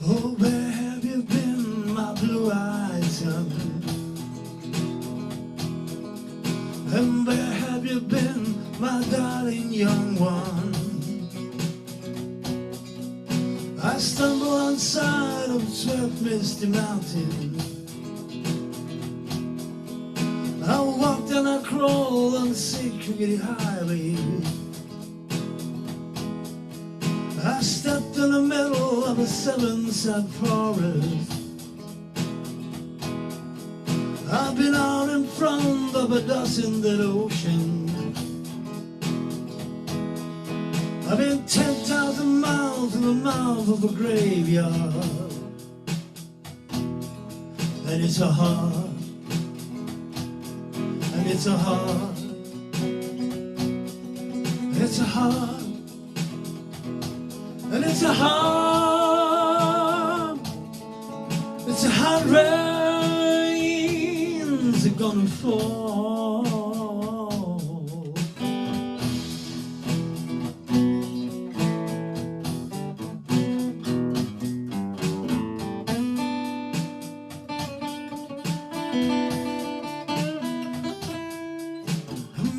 Oh, where have you been, my blue-eyed son? And where have you been, my darling young one? I stumble on side of 12 misty mountains. I walked and I crawled on the secret highway. I stepped in the middle of a seven-side forest. I've been out in front of a dozen dead oceans. I've been 10,000 miles in the mouth of a graveyard. And it's a heart, and it's a heart, it's a heart, and it's a heart, it's a hard rains are gonna fall.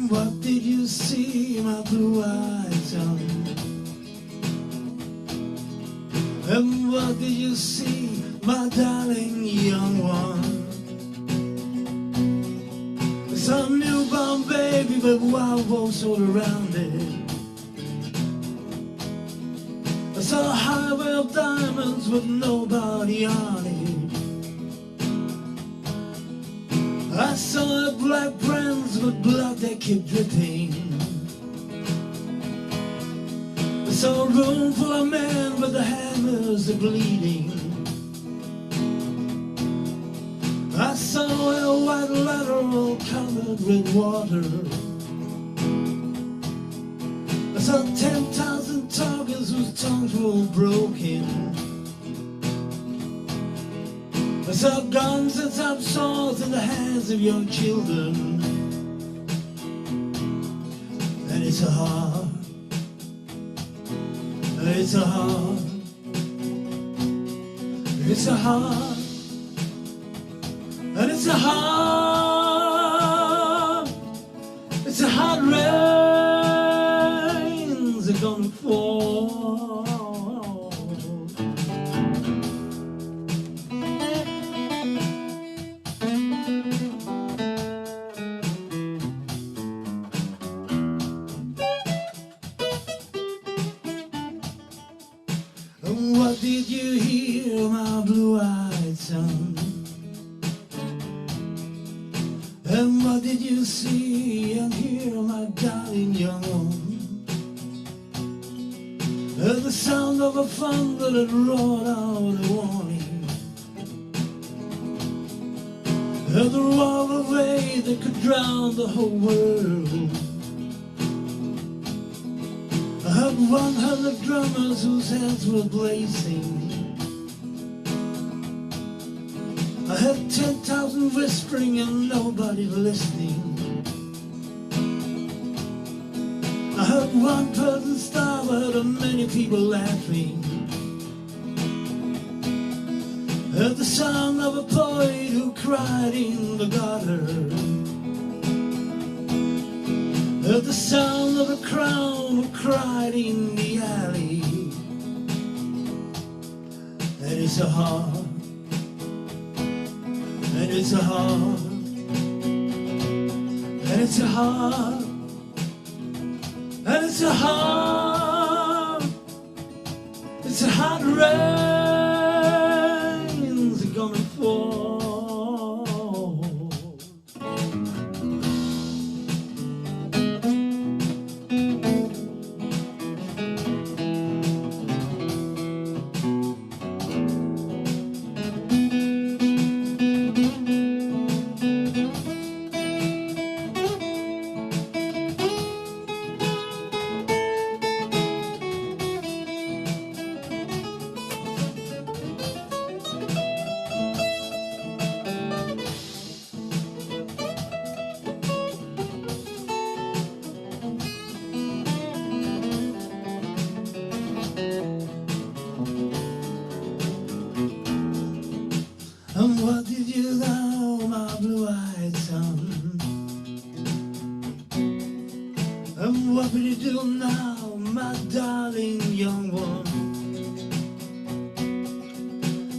What did you see, my blue-eyed son? And what did you see, my darling young one? Some newborn baby with wild wolves all around it. I saw a highway of diamonds with nobody on it. I saw a black brands with blood that kept dripping. I saw a room full of men with the hammers that bleeding. I saw a white ladder all covered with water. I saw 10,000 targets whose tongues were all broken. I saw guns and top swords in the hands of young children. And it's a heart, it's a heart, it's a heart, and it's a heart, it's a hard rains are gonna fall. What did you hear, my blue-eyed son? And what did you see and hear, my darling young one? The sound of a thunder that roared out a warning. The roar of a wave that could drown the whole world. I heard 100 drummers whose hands were blazing. I heard 10,000 whispering and nobody listening. I heard one person starve, I heard many people laughing. I heard the sound of a poet who cried in the gutter. I heard the sound of a crown who cried in the alley. And it's a heart, and it's a heart, and it's a heart, and it's a heart, it's a hard rains are gonna fall. my darling young one.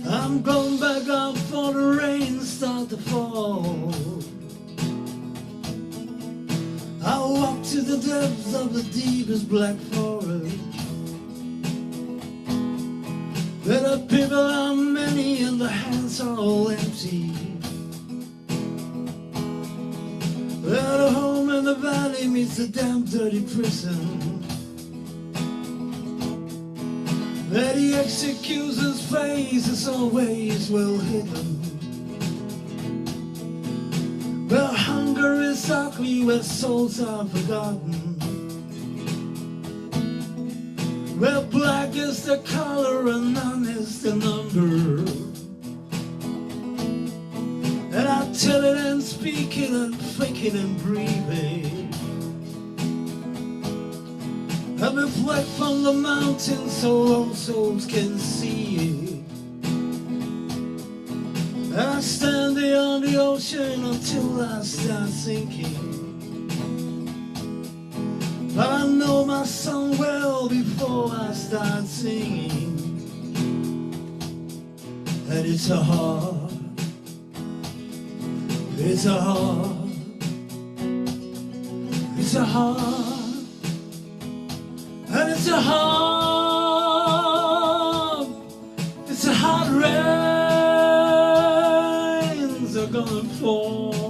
I'm going back up for the rain start to fall. I walk to the depths of the deepest black forest, where the people are many and the hands are all empty, where the home in the valley meets the damn dirty prison, where the executioner's face is always well hidden, where hunger is ugly, where souls are forgotten, where black is the color and none is the number. And I tell it and speak it and fake it and breathe it. I reflect from the mountains so all souls can see it. And I stand there on the ocean until I start sinking. But I know my song well before I start singing. And it's a heart, it's a heart, it's a heart, and it's a heart, it's a heart. Rains are gonna fall.